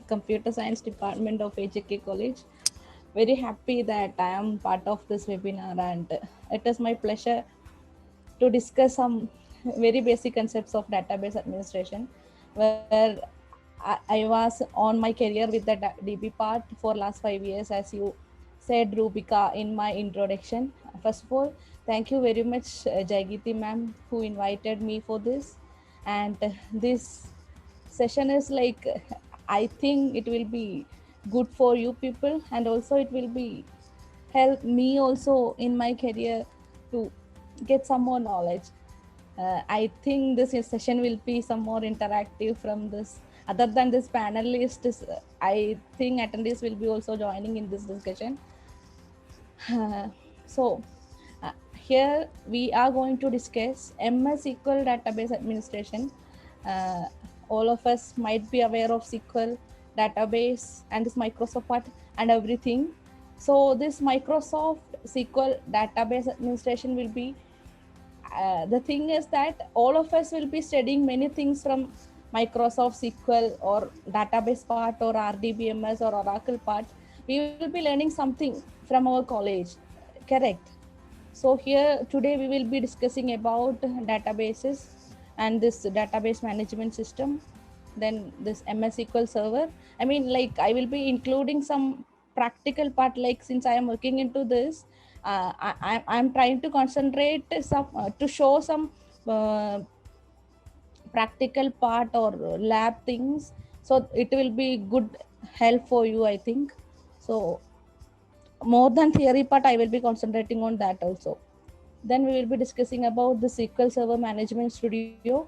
Computer Science Department of AJK College. Very happy that I am part of this webinar, and it is my pleasure to discuss some very basic concepts of database administration, where I was on my career with the DB part for last 5 years, as you said, Rubika, in my introduction. First of all, thank you very much, Jaigiti ma'am, who invited me for this. And this session is like, I think it will be good for you people, and also it will be help me also in my career to get some more knowledge. I think this session will be some more interactive from this. Other than this panelists, I think attendees will be also joining in this discussion. So here we are going to discuss MS SQL database administration. All of us might be aware of SQL database and this Microsoft part and everything. So this Microsoft SQL database administration will be, the thing is that all of us will be studying many things from Microsoft SQL or database part or RDBMS or Oracle part. We will be learning something from our college, correct? So here today we will be discussing about databases and this database management system, then this MS SQL server. I mean, like, I will be including some practical part, like since I am working into this, I'm trying to concentrate some to show some practical part or lab things, so it will be good help for you, I think. So more than theory part, I will be concentrating on that also. Then we will be discussing about the SQL Server Management Studio,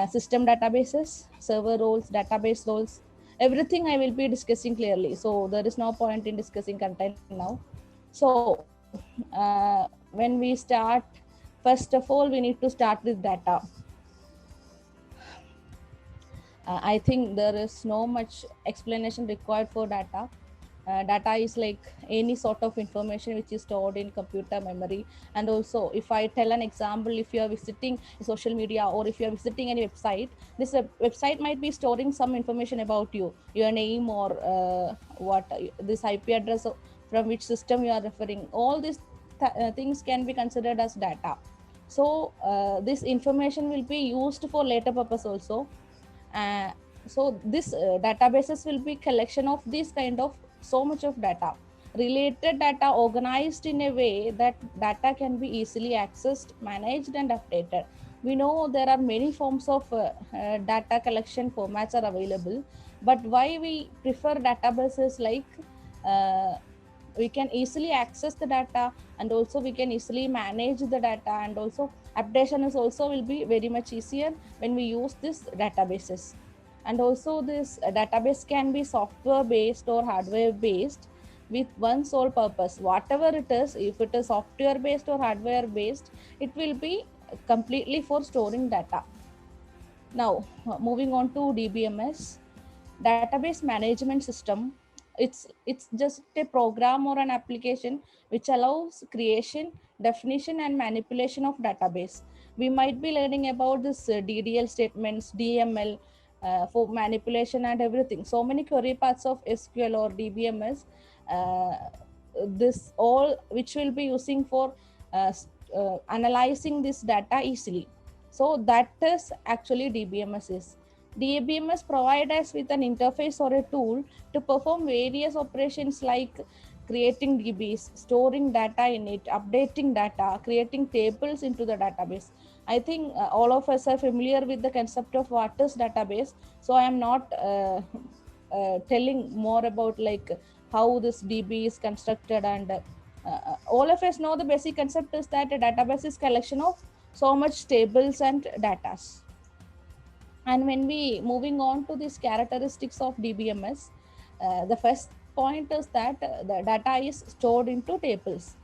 system databases, server roles, database roles, everything I will be discussing clearly. So there is no point in discussing content now. So when we start, first of all, we need to start with data. I think there is no much explanation required for data. Data is like any sort of information which is stored in computer memory. And also, if I tell an example, if you are visiting social media or if you are visiting any website, this website might be storing some information about you, your name, or what this IP address from which system you are referring. All these things can be considered as data. So this information will be used for later purpose also. So this databases will be collection of this kind of so much of data, related data organized in a way that data can be easily accessed, managed, and updated. We know there are many forms of data collection formats are available, but why we prefer databases, like uh, we can easily access the data, and also we can easily manage the data, and also updation is also will be very much easier when we use this databases. And also this database can be software based or hardware based with one sole purpose. Whatever it is, if it is software based or hardware based, it will be completely for storing data. Now moving on to DBMS, database management system. It's just a program or an application which allows creation, definition, and manipulation of database. We might be learning about this DDL statements, DML, for manipulation and everything. So many query paths of SQL or DBMS, uh, this all which will be using for analyzing this data easily. So that is actually DBMS is. DBMS provide us with an interface or a tool to perform various operations like creating DBs, storing data in it, updating data, creating tables into the database. I think all of us are familiar with the concept of what is database. So I am not telling more about like how this DB is constructed, and all of us know the basic concept is that a database is collection of so much tables and datas. And when we moving on to these characteristics of DBMS, the first point is that the data is stored into tables,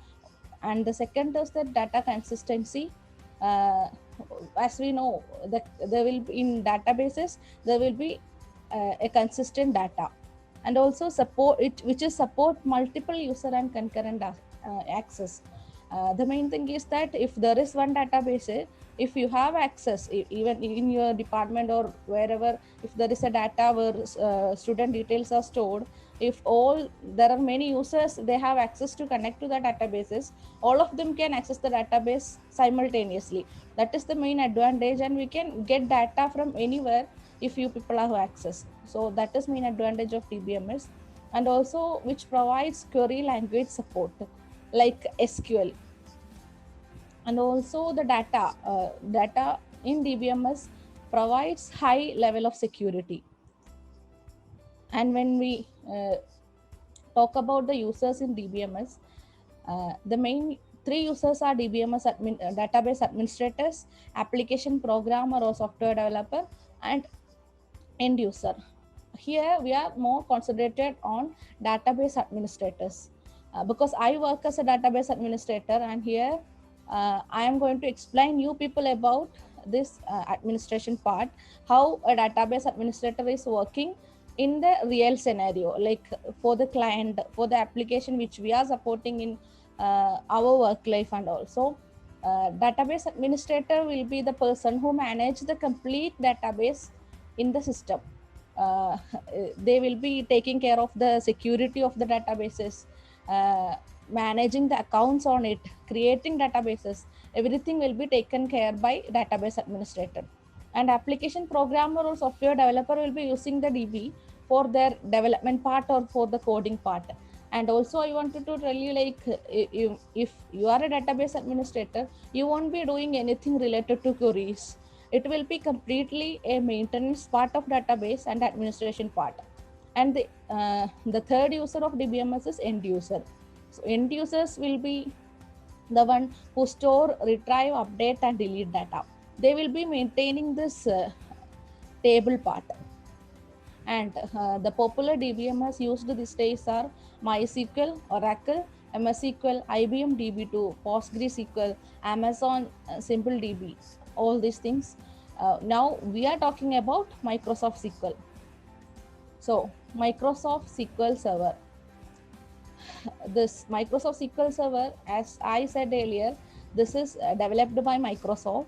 and the second is that data consistency. uh, as we know that there will be in databases, there will be a consistent data, and also support it, which is support multiple user and concurrent access. The main thing is that if there is one database, if you have access, even in your department or wherever, if there is a data where student details are stored, if all there are many users, they have access to connect to the databases, all of them can access the database simultaneously. That is the main advantage, and we can get data from anywhere if you people have access. So that is main advantage of DBMS. And also which provides query language support like SQL. And also the data in DBMS provides high level of security. And when we talk about the users in DBMS, the main three users are DBMS database administrators, application programmer or software developer, and end user. Here we are more concentrated on database administrators, because I work as a database administrator, and here I am going to explain you people about this administration part, how a database administrator is working in the real scenario, like for the client, for the application which we are supporting in our work life. And also database administrator will be the person who manage the complete database in the system. uh, they will be taking care of the security of the databases, managing the accounts on it, creating databases. Everything will be taken care by database administrator. And application programmer or software developer will be using the DB for their development part or for the coding part. And also I wanted to tell you, like if you are a database administrator, you won't be doing anything related to queries. It will be completely a maintenance part of database and administration part. And the third user of DBMS is end user. So end users will be the one who store, retrieve, update, and delete data. They will be maintaining this table part. And the popular DBMS used these days are MySQL, Oracle, MS SQL, IBM DB2, PostgreSQL, Amazon SimpleDB, all these things. Now we are talking about Microsoft SQL. So Microsoft SQL Server. This Microsoft SQL Server, as I said earlier, this is developed by Microsoft.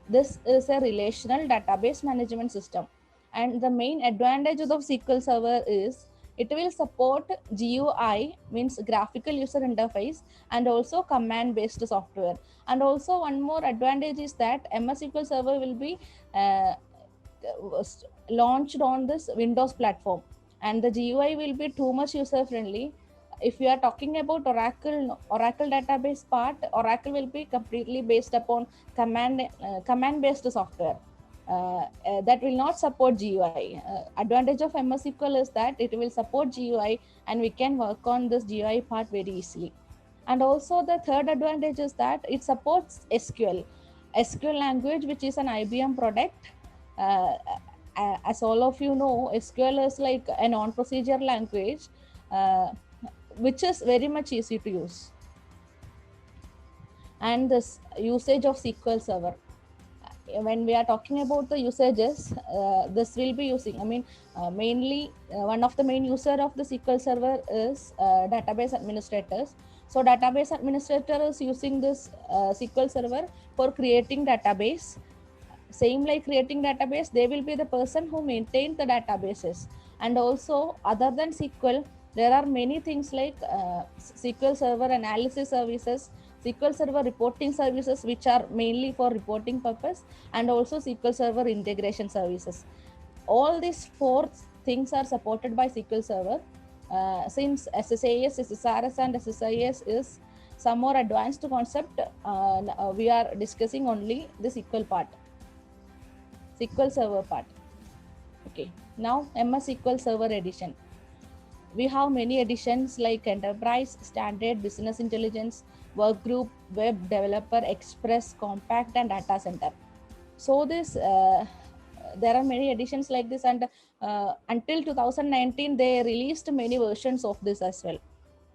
This is a relational database management system. And the main advantage of SQL Server is it will support GUI, means graphical user interface, and also command based software. And also one more advantage is that MS SQL Server will be launched on this Windows platform, and the GUI will be too much user friendly. If you are talking about Oracle database part, Oracle will be completely based upon command based software. That will not support GUI. Advantage of MS SQL is that it will support GUI, and we can work on this GUI part very easily. And also the third advantage is that it supports SQL language, which is an IBM product. uh, as all of you know, SQL is like a non-procedure language, uh, which is very much easy to use. And this usage of SQL Server, when we are talking about the usages, this will be using, mainly one of the main user of the SQL Server is database administrators. So database administrator is using this SQL Server for creating database. Same like creating database, they will be the person who maintains the databases. And also other than SQL, there are many things like SQL Server analysis services, SQL Server reporting services, which are mainly for reporting purpose, and also SQL Server integration services. All these four things are supported by SQL Server. Since SSIS, SSRS, and SSIS is some more advanced concept, we are discussing only the SQL part, SQL Server part. Okay, now MS SQL Server edition. We have many editions like Enterprise, Standard, Business Intelligence, Workgroup, Web Developer, Express, Compact, and Data Center. So this there are many editions like this, and until 2019 they released many versions of this as well.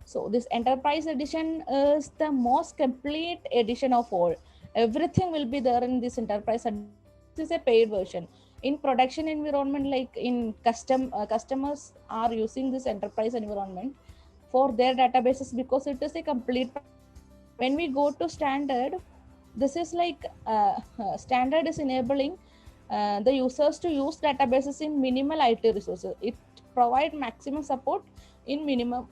So this Enterprise edition is the most complete edition of all. Everything will be there in this Enterprise edition. This is a paid version. In production environment, like in customers are using this Enterprise environment for their databases because it is a complete. When we go to standard, This is like standard is enabling the users to use databases in minimal IT resources. It provide maximum support in minimum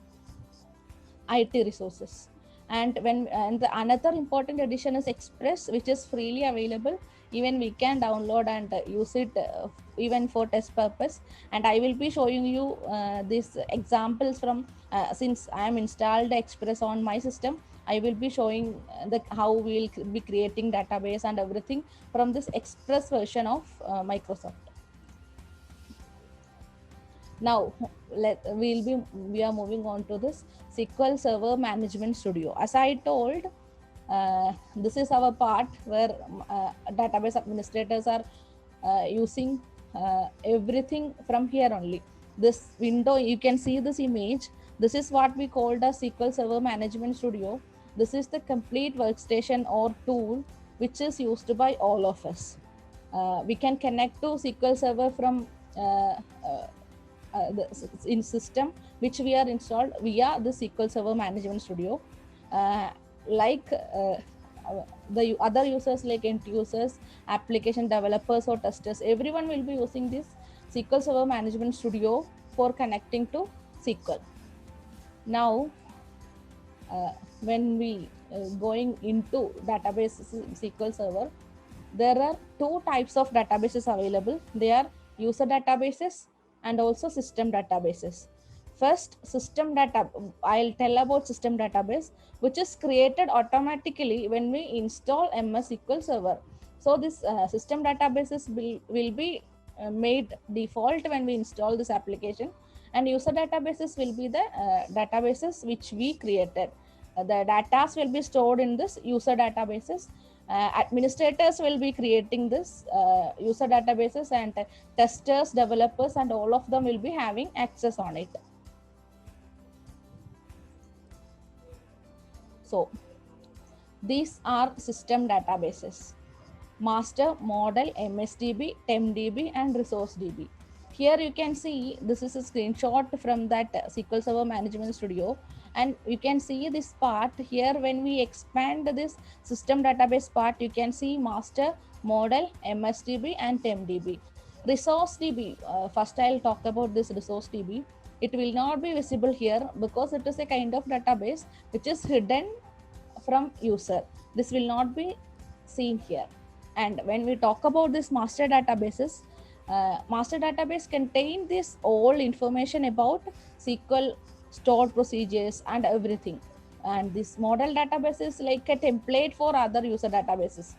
IT resources. And another important addition is Express, which is freely available. Even we can download and use it even for test purpose. And I will be showing you these examples from since I am installed Express on my system. I will be showing how we will be creating database and everything from this Express version of Microsoft. Now we are moving on to this SQL Server Management Studio. As I told, this is our part where database administrators are using everything from here only. This window, you can see this image. This is what we called a SQL Server Management Studio. This is the complete workstation or tool which is used by all of us. We can connect to SQL Server from in system which we are installed via the SQL Server Management Studio. Like the other users like end users, application developers or testers, everyone will be using this SQL Server Management Studio for connecting to SQL. Now, when we going into database SQL Server, there are two types of databases available. They are user databases and also system databases. First, system data, I'll tell about system database, which is created automatically when we install MS SQL Server. So this system databases will be made default when we install this application, and user databases will be the databases which we created. The data will be stored in this user databases. Administrators will be creating this user databases, and testers, developers, and all of them will be having access on it. So these are system databases: master, model, MSDB, TempDB, and ResourceDB. Here you can see this is a screenshot from that SQL Server Management Studio, and you can see this part here. When we expand this system database part, you can see master, model, MSDB, and TempDB. ResourceDB, first I'll talk about this ResourceDB. It will not be visible here because it is a kind of database which is hidden from user. This will not be seen here. And when we talk about this master databases, master database contain this all information about SQL stored procedures and everything. And this model database is like a template for other user databases.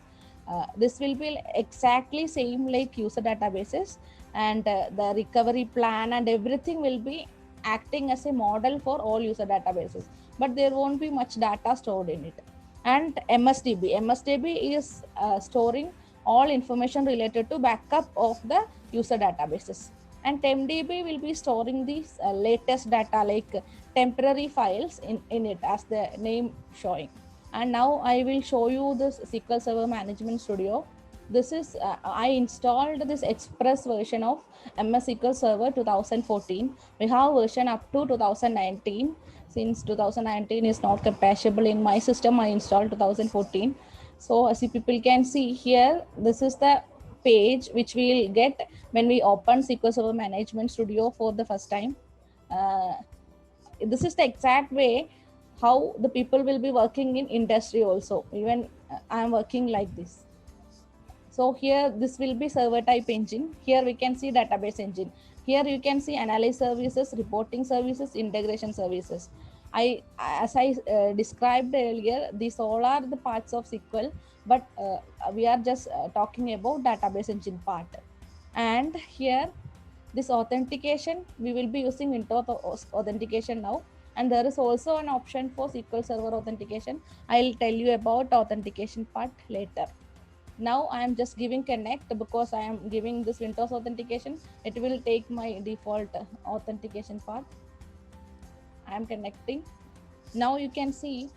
This will be exactly same like user databases, and the recovery plan and everything will be acting as a model for all user databases, but there won't be much data stored in it. And MSDB is storing all information related to backup of the user databases. And TempDB will be storing these latest data like temporary files in it, as the name showing. And now I will show you this SQL Server Management Studio. This is I installed this Express version of MS SQL Server 2014. We have version up to 2019. Since 2019 is not compatible in my system, I installed 2014. So as you people can see here, this is the page which we will get when we open SQL Server Management Studio for the first time. This is the exact way how the people will be working in industry also. Even I am working like this. So here this will be server type engine. Here we can see database engine. Here you can see analyze services, reporting services, integration services. As I described earlier, these all are the parts of SQL, but we are just talking about database engine part. And here this authentication, we will be using Windows authentication now. And there is also an option for SQL Server authentication. I'll tell you about authentication part later. Now I am just giving connect because I am giving this Windows authentication. It will take my default authentication part. I am connecting. Now you can see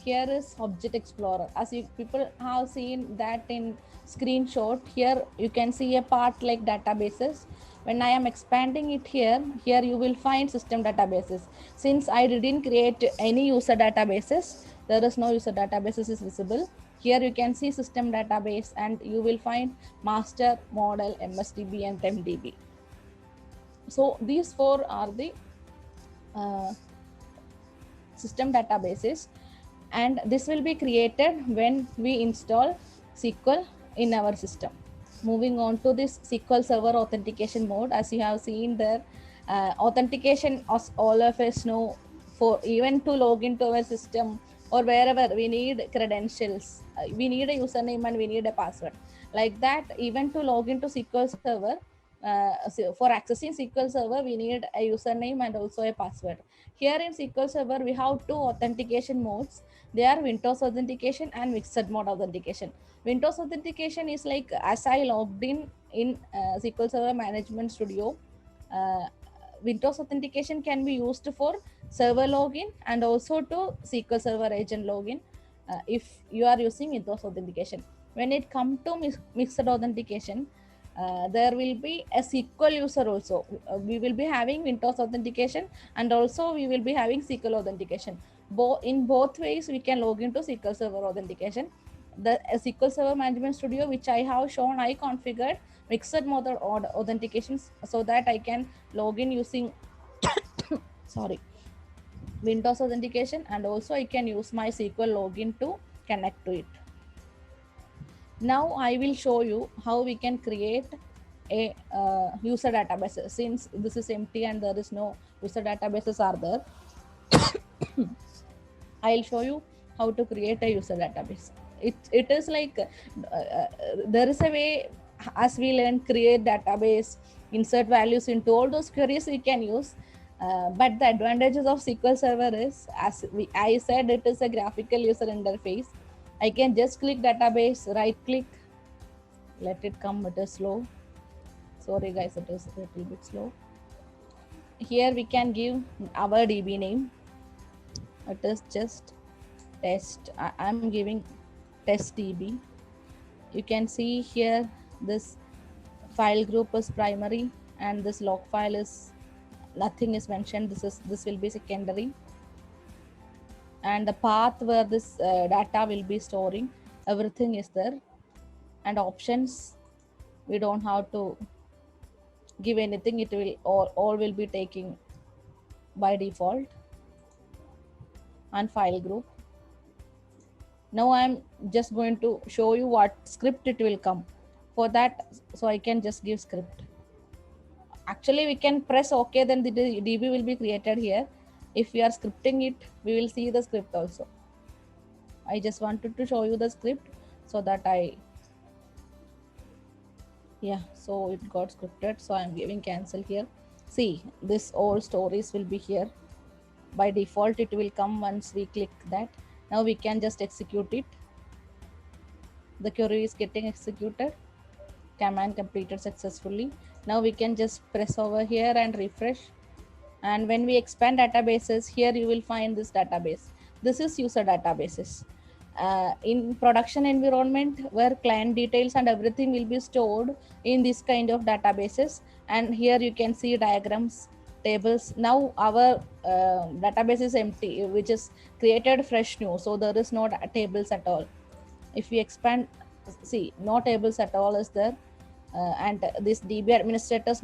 here is Object Explorer. As you people have seen that in screenshot, here you can see a part like databases. When I am expanding it here you will find system databases. Since I didn't create any user databases, there is no user databases is visible. Here you can see system database, and you will find master, model, MSDB, and MDB. So these four are the system databases, and this will be created when we install SQL in our system. Moving on to this SQL Server authentication mode, as you have seen there, authentication, as all of us know, for even to log into our system or wherever we need credentials, we need a username and we need a password. Like that, even to log into SQL Server, so for accessing SQL Server, we need a username and also a password. Here in SQL Server, we have two authentication modes. They are Windows authentication and mixed mode authentication. Windows authentication is like as I logged in SQL Server Management Studio. Uh, Windows authentication can be used for server login and also to SQL Server agent login if you are using Windows authentication. When it comes to mixed authentication, there will be a SQL user also. We will be having Windows authentication and also we will be having SQL authentication. In both ways, we can log into SQL Server authentication. The SQL Server Management Studio, which I have shown, I configured mixed mode authentications so that I can log in using sorry, Windows authentication, and also I can use my SQL login to connect to it. Now I will show you how we can create a user database. Since this is empty and there is no user databases are there, I'll show you how to create a user database. It is like there is a way, as we learn, create database, insert values into all those queries we can use. But the advantages of SQL Server is, I said, it is a graphical user interface. I can just click database, right click, let it come. It is slow. Sorry guys, it is a little bit slow. Here we can give our DB name. It is just test. I'm giving test DB. You can see here this file group is primary and this log file is nothing is mentioned. This will be secondary, and the path where this data will be storing, everything is there. And options, we don't have to give anything. It will all will be taking by default. And file group, now I'm just going to show you what script it will come for that. So I can just give script. Actually we can press OK, then the DB will be created here. If we are scripting it, we will see the script also. I just wanted to show you the script so that so it got scripted. So I'm giving cancel here. See, this all stories will be here. By default it will come once we click that. Now we can just execute it. The query is getting executed. Command completed successfully. Now we can just press over here and refresh. And when we expand databases, here you will find this database. This is user databases. In production environment, where client details and everything will be stored in this kind of databases. And here you can see diagrams, tables. Now our database is empty, which is created fresh new. So there is no tables at all. If we expand, see, no tables at all is there. And this DB administrators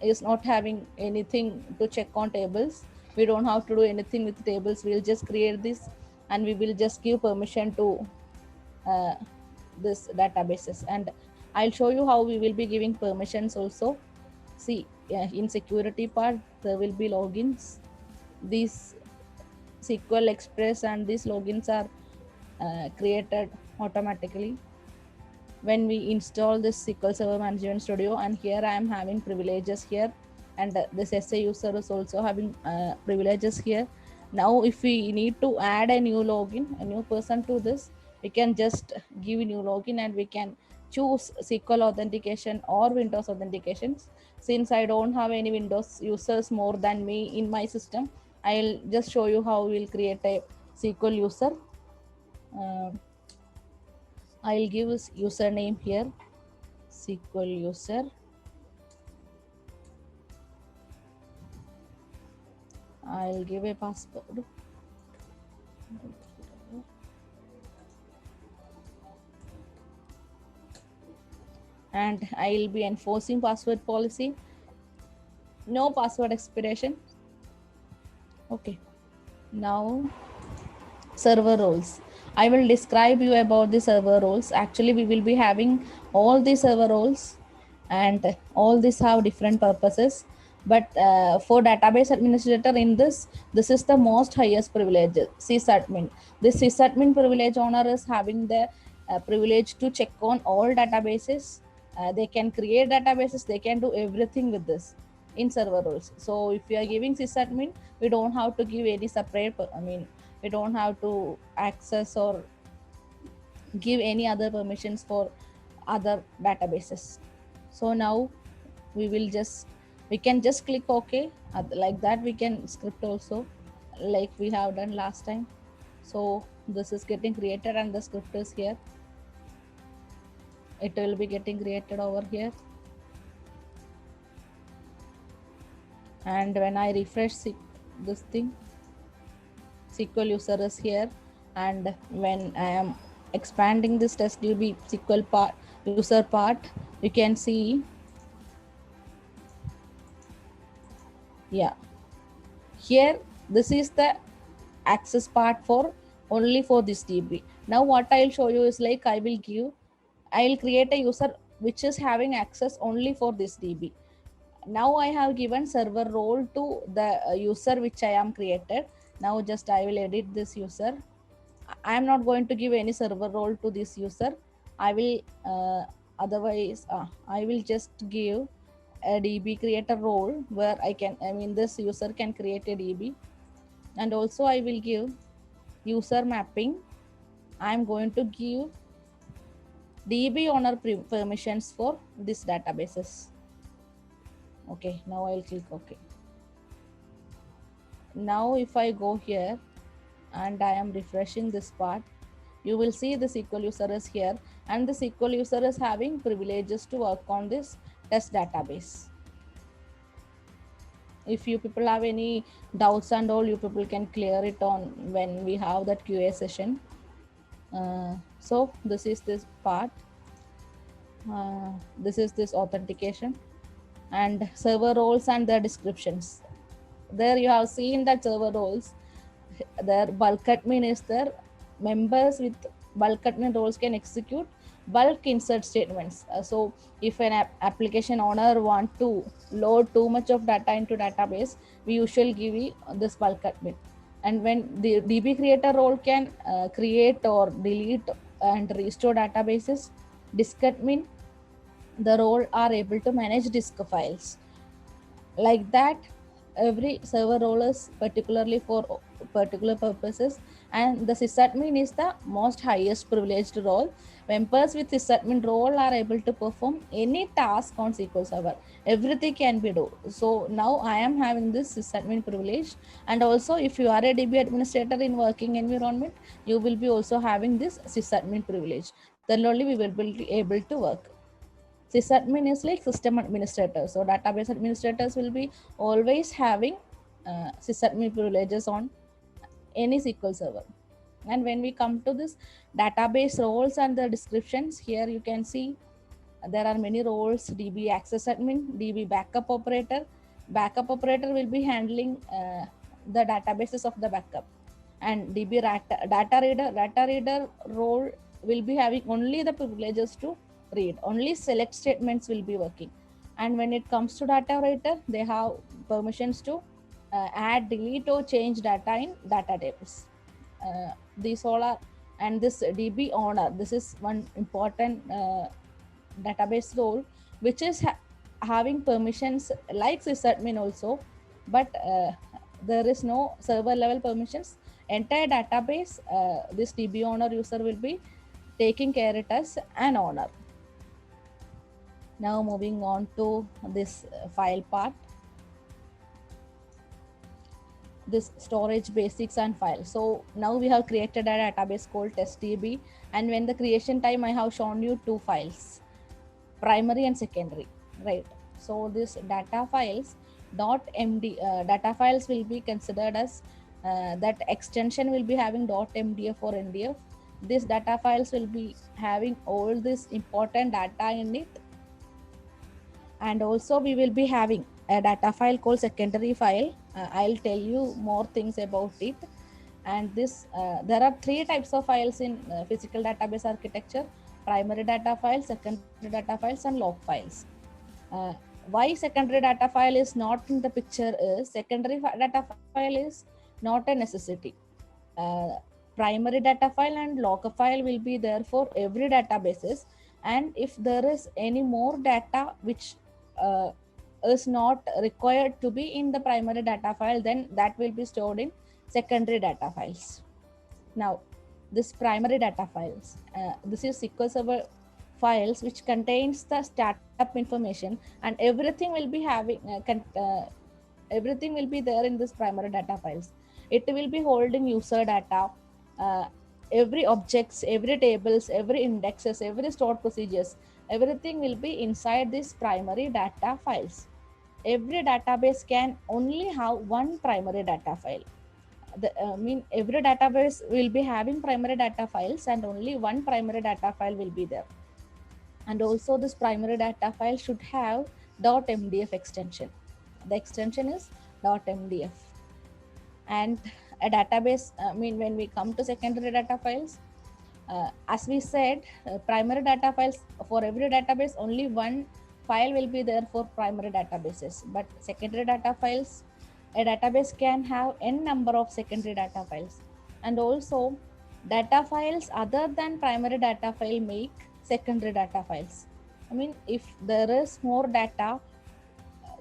is not having anything to check on tables. We don't have to do anything with tables. We'll just create this and we will just give permission to this databases. And I'll show you how we will be giving permissions also. See, in security part, there will be logins. These SQL Express and these logins are created automatically when we install this SQL Server Management Studio. And here I am having privileges here, and this SA user is also having privileges here. Now if we need to add a new login, a new person to this, we can just give a new login and we can choose SQL authentication or Windows authentications. Since I don't have any Windows users more than me in my system, I'll just show you how we'll create a SQL user. I'll give his username here, SQL user. I'll give a password. and I'll be enforcing password policy. No password expiration. Okay. Now server roles. I will describe you about the server roles. Actually, we will be having all the server roles, and all these have different purposes. But for database administrator in this is the most highest privilege, sysadmin. This sysadmin privilege owner is having the privilege to check on all databases. They can create databases. They can do everything with this in server roles. So if you are giving sysadmin, we don't have to give any separate. We don't have to access or give any other permissions for other databases. So now we can just click OK. Like that we can script also, like we have done last time. So this is getting created and the script is here. It will be getting created over here. And when I refresh this thing, SQL user is here. And when I am expanding this testdb SQL part, user part, you can see, yeah, here this is the access part for only for this DB. Now what I'll show you is like I'll create a user which is having access only for this DB. Now I have given server role to the user which I am created. Now just I will edit this user. I am not going to give any server role to this user. I will I will just give a DB creator role where this user can create a DB, and also I will give user mapping. I am going to give DB owner permissions for this databases. Okay, now I'll click OK. Now if I go here and I am refreshing this part, you will see the SQL user is here, and the SQL user is having privileges to work on this test database. If you people have any doubts and all, you people can clear it on when we have that QA session. So this is this part. This is this authentication and server roles and their descriptions. There you have seen that server roles, their bulk admin is there. Members with bulk admin roles can execute bulk insert statements. So if an application owner want to load too much of data into database, we usually give this bulk admin. And when the DB creator role can create or delete and restore databases, disk admin, the role are able to manage disk files. Like that, every server role is particularly for particular purposes, and the sysadmin is the most highest privileged role. Members with sysadmin role are able to perform any task on SQL Server. Everything can be done. So now I am having this sysadmin privilege, and also if you are a DB administrator in working environment, you will be also having this sysadmin privilege. Then only we will be able to work. Sysadmin is like system administrator. So database administrators will be always having sysadmin privileges on any SQL server. And when we come to this database roles and the descriptions, here you can see there are many roles: DB access admin, DB backup operator. Backup operator will be handling the databases of the backup, and DB data reader. Data reader role will be having only the privileges to read. Only select statements will be working. And when it comes to data writer, they have permissions to add, delete, or change data in data tables. These all are, and this DB owner, this is one important database role which is having permissions like sysadmin also, but there is no server level permissions. Entire database, this DB owner user will be taking care it as an owner. Now moving on to this file part, this storage basics and files. So now we have created a database called testdb, and when the creation time I have shown you two files, primary and secondary, right? So this data files .md data files will be considered as that extension will be having .mdf or ndf. These data files will be having all this important data in it, And also we will be having a data file called secondary file. I'll tell you more things about it. And this there are three types of files in physical database architecture: primary data files, secondary data files, and log files. uh, why secondary data file is not in the picture is secondary data file is not a necessity. uh, Primary data file and log file will be there for every databases, and if there is any more data which uh, is not required to be in the primary data file, then that will be stored in secondary data files. Now, this primary data files, this is SQL Server files which contains the startup information, and everything will be having everything will be there in this primary data files. It will be holding user data, uh, every objects, every tables, every indexes, every stored procedures. Everything will be inside these primary data files. Every database can only have one primary data file. Every database will be having primary data files, and only one primary data file will be there. And also this primary data file should have .mdf extension. The extension is .mdf. And a database, when we come to secondary data files, as we said, primary data files, for every database only one file will be there for primary databases, but secondary data files, a database can have n number of secondary data files. And also data files other than primary data file make secondary data files. If there is more data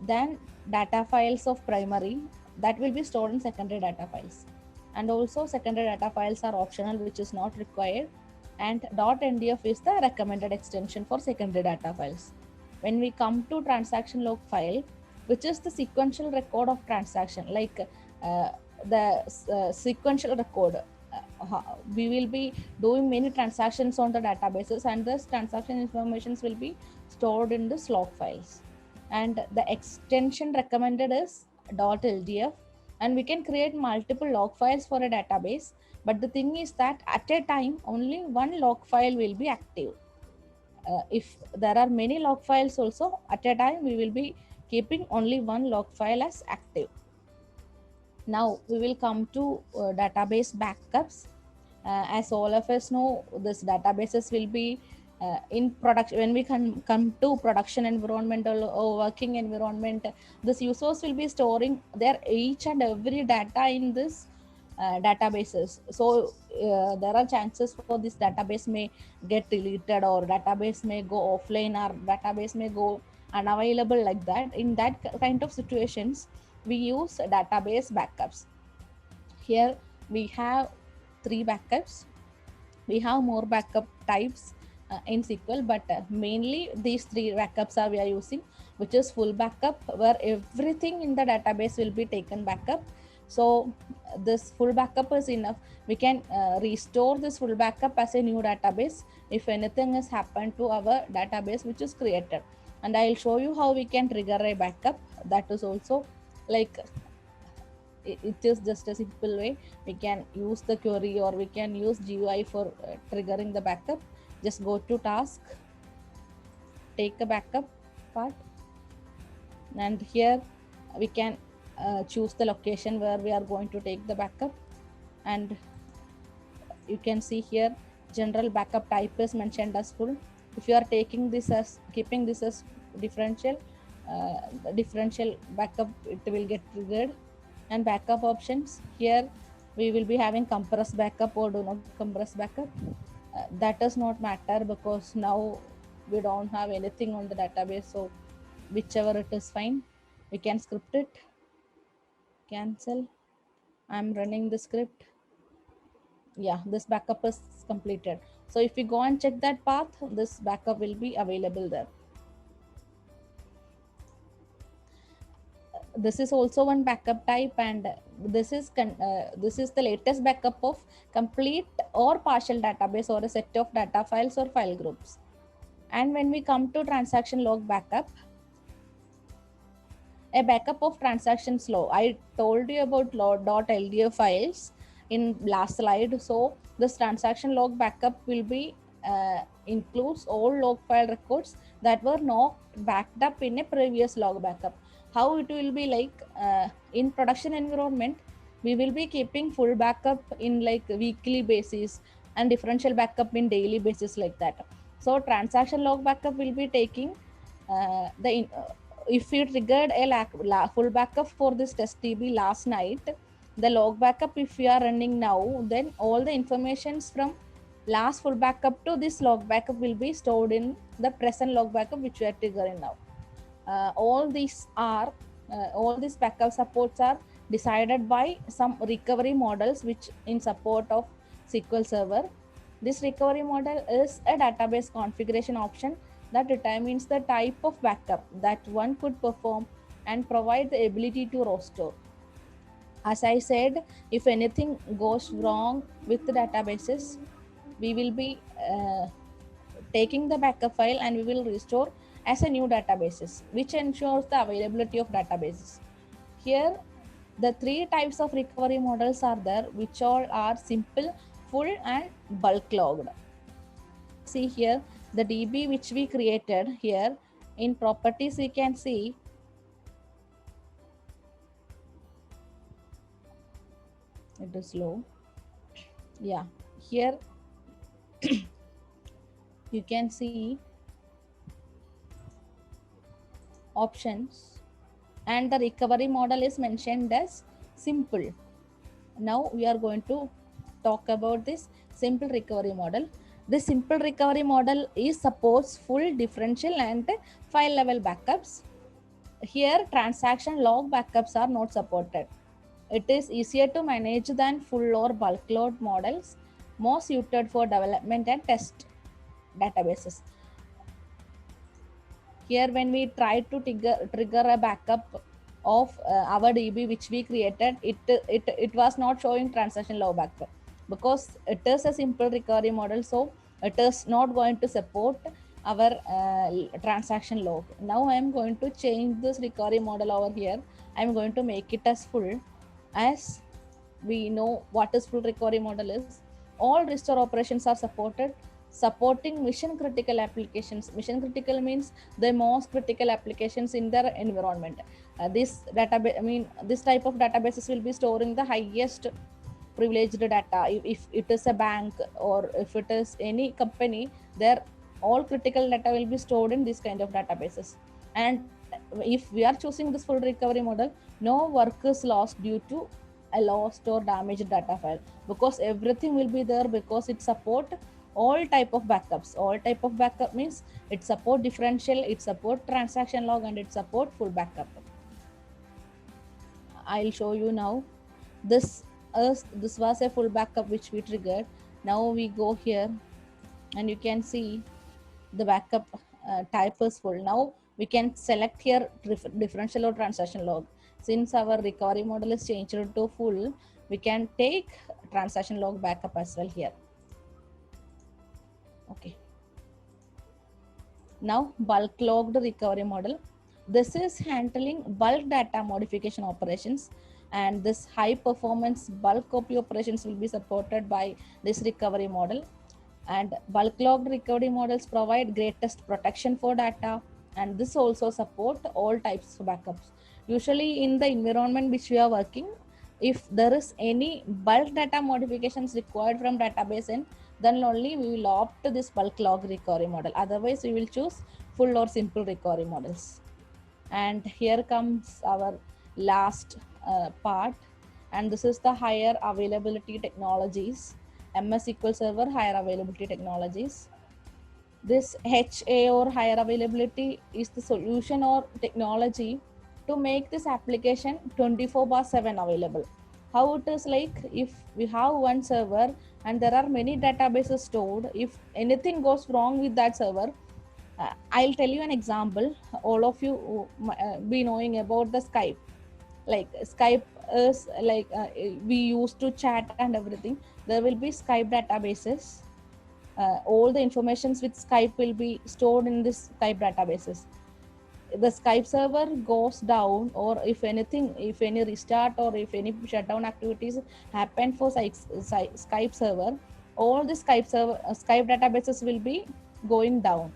than data files of primary, that will be stored in secondary data files. And also secondary data files are optional, which is not required, and .ndf is the recommended extension for secondary data files. When we come to transaction log file, which is the sequential record of transaction, like the sequential record, we will be doing many transactions on the databases, and this transaction informations will be stored in the log files. And the extension recommended is .ldf, and we can create multiple log files for a database, but the thing is that at a time only one log file will be active. If there are many log files also, at a time we will be keeping only one log file as active. Now we will come to database backups. As all of us know, this databases will be in production. When we come to production environment or working environment, this users will be storing their each and every data in this databases. So there are chances for this database may get deleted, or database may go offline, or database may go unavailable. Like that, in that kind of situations, we use database backups. Here we have three backups. We have more backup types in SQL, but mainly these three backups are we are using, which is full backup, where everything in the database will be taken backup. So this full backup is enough. We can restore this full backup as a new database if anything has happened to our database which is created. And I'll show you how we can trigger a backup. That is also like, it is just a simple way. We can use the query, or we can use GUI for triggering the backup. Just go to task, take a backup part, and here we can choose the location where we are going to take the backup. And you can see here general backup type is mentioned as full. If you are taking this as keeping this as differential, differential backup, it will get triggered. And backup options, here we will be having compress backup or do not compress backup. That does not matter, because now we don't have anything on the database, so whichever it is fine. We can script it. Cancel. I'm running the script. Yeah, this backup is completed. So if we go and check that path, this backup will be available there. This is also one backup type, and this is the latest backup of complete or partial database, or a set of data files or file groups. And when we come to transaction log backup, a backup of transactions log, I told you about .ldf files in last slide. So this transaction log backup will be includes all log file records that were not backed up in a previous log backup. How it will be like, in production environment, we will be keeping full backup in like weekly basis and differential backup in daily basis, like that. So transaction log backup will be taking if you triggered a full backup for this test DB last night, the log backup if we are running now, then all the informations from last full backup to this log backup will be stored in the present log backup which we are triggering now. All these backup supports are decided by some recovery models which in support of SQL Server. This recovery model is a database configuration option that determines the type of backup that one could perform and provide the ability to restore. As I said, if anything goes wrong with the databases, we will be taking the backup file and we will restore as a new databases, which ensures the availability of databases. Here, the three types of recovery models are there, which all are simple, full, and bulk logged. See here, the DB which we created here in properties, we can see it is low. Yeah, here you can see options and the recovery model is mentioned as simple. Now we are going to talk about this simple recovery model. The simple recovery model is supports full differential and file level backups. Here transaction log backups are not supported. It is easier to manage than full or bulk load models, more suited for development and test databases. Here when we try to trigger a backup of our DB which we created, it was not showing transaction log backup because it is a simple recovery model, so it is not going to support our transaction log. Now I am going to change this recovery model over here. I am going to make it as full. As we know what is full recovery model is, all restore operations are supporting mission critical applications. Mission critical means the most critical applications in their environment. This type of databases will be storing the highest privileged data. If it is a bank or if it is any company, their all critical data will be stored in this kind of databases. And if we are choosing this full recovery model, no work is lost due to a lost or damaged data file, because everything will be there, because it support all type of backups. All type of backup means it support differential, it support transaction log, and it support full backup. I'll show you now. This was a full backup which we triggered. Now we go here and you can see the backup type is full. Now we can select here differential or transaction log. Since our recovery model is changed to full, we can take transaction log backup as well here. Okay. Now bulk logged recovery model. This is handling bulk data modification operations, and this high performance bulk copy operations will be supported by this recovery model. And bulk logged recovery models provide greatest protection for data, and this also support all types of backups. Usually in the environment which we are working, if there is any bulk data modifications required from database end, then only we will opt to this bulk log recovery model. Otherwise we will choose full or simple recovery models. And here comes our last part, and this is the higher availability technologies. MS SQL Server higher availability technologies. This HA or higher availability is the solution or technology to make this application 24/7 available. How it is like, if we have one server and there are many databases stored, if anything goes wrong with that server, I'll tell you an example. All of you be knowing about the Skype. Like Skype is like we used to chat and everything. There will be Skype databases. All the informations with Skype will be stored in this Skype databases. The Skype server goes down, or if any restart or if any shutdown activities happen for Skype server, all the Skype databases will be going down.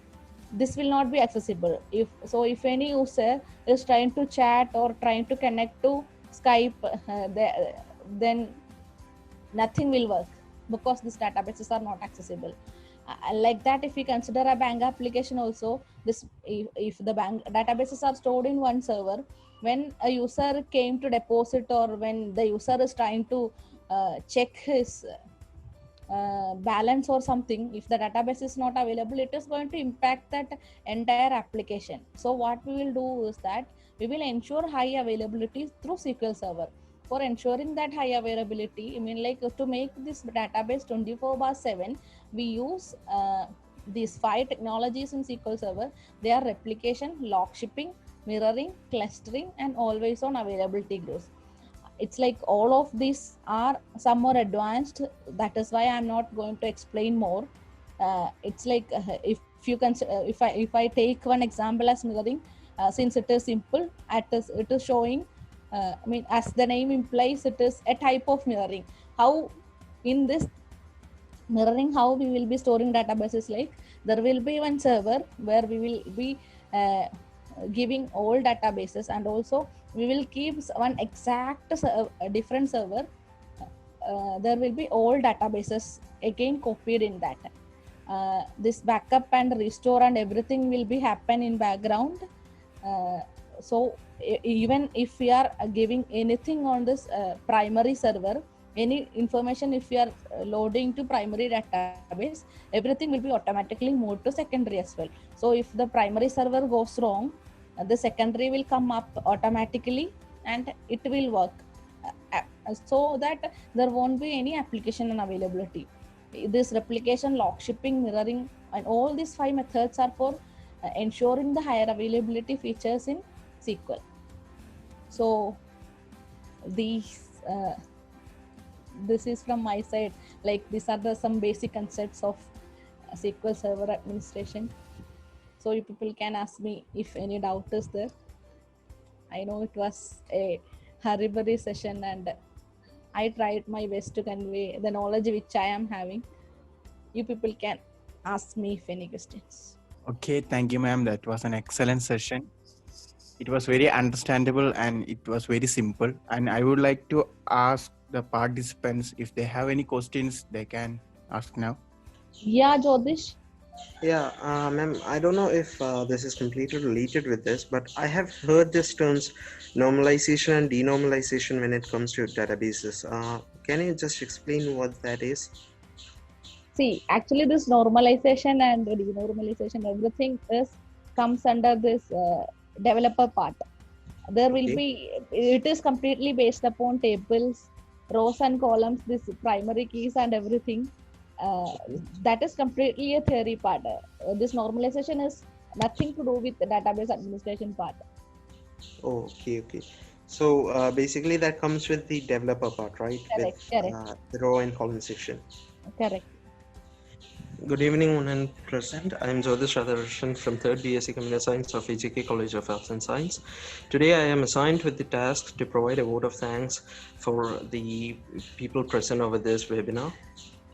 This will not be accessible. If any user is trying to chat or trying to connect to Skype, then nothing will work because these databases are not accessible. Like that, if we consider a bank application also, if the bank databases are stored in one server, when a user came to deposit or when the user is trying to check his balance or something, if the database is not available, it is going to impact that entire application. So what we will do is that we will ensure high availability through SQL Server. For ensuring that high availability, I mean, like, to make this database 24/7, we use these 5 technologies in SQL Server. They are replication, log shipping, mirroring, clustering, and always on availability groups. It's like all of these are some more advanced. That is why I'm not going to explain more. It's like, if you can, if I take one example as mirroring, since it is simple, it is showing, I mean, as the name implies, it is a type of mirroring. How in this mirroring, how we will be storing databases, like there will be one server where we will be giving all databases, and also we will keep one exact different server. There will be all databases again copied in that. This backup and restore and everything will be happen in background. So even if we are giving anything on this primary server, any information, if we are loading to primary database, everything will be automatically moved to secondary as well. So if the primary server goes wrong, the secondary will come up automatically and it will work, so that there won't be any application unavailability. This replication, log shipping, mirroring, and all these 5 methods are for ensuring the higher availability features in SQL. So these this is from my side. Like, these are some basic concepts of SQL Server administration. So you people can ask me if any doubt is there. I know it was a hurry session and I tried my best to convey the knowledge which I am having. You people can ask me if any questions. Okay, thank you, ma'am. That was an excellent session. It was very understandable and it was very simple. And I would like to ask the participants if they have any questions, they can ask now. Yeah, Jyotish. Yeah, ma'am, I don't know if this is completely related with this, but I have heard this terms normalization and denormalization when it comes to databases. Can you just explain what that is? See, actually, this normalization and denormalization, everything comes under this developer part. There will be, it is completely based upon tables, rows and columns, this primary keys and everything. That is completely a theory part. This normalization is nothing to do with the database administration part. Oh, okay. So basically that comes with the developer part, right? Correct. The row and column section. Correct. Good evening, one and present. I am Jyotish Radhakrishnan from 3rd BSc Computer Science of EJK College of Arts and Science. Today I am assigned with the task to provide a vote of thanks for the people present over this webinar.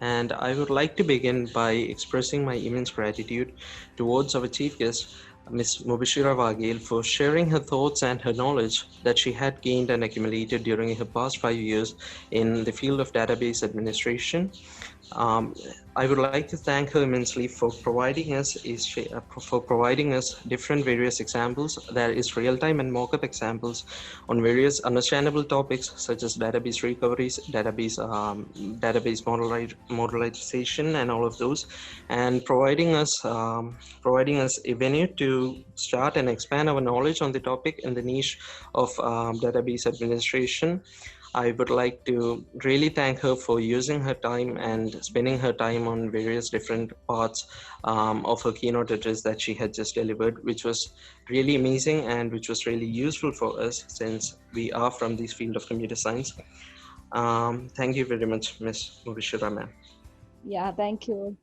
And I would like to begin by expressing my immense gratitude towards our chief guest, Ms. Mubashira Wagil, for sharing her thoughts and her knowledge that she had gained and accumulated during her past 5 years in the field of database administration. I would like to thank her immensely for providing us different various examples, that is real-time and mock-up examples on various understandable topics such as database recoveries, database modelization, and all of those, and providing us a venue to start and expand our knowledge on the topic in the niche of database administration. I would like to really thank her for using her time and spending her time on various different parts of her keynote address that she had just delivered, which was really amazing and which was really useful for us since we are from this field of computer science. Thank you very much, Ms. Mubashira, ma'am. Yeah, thank you.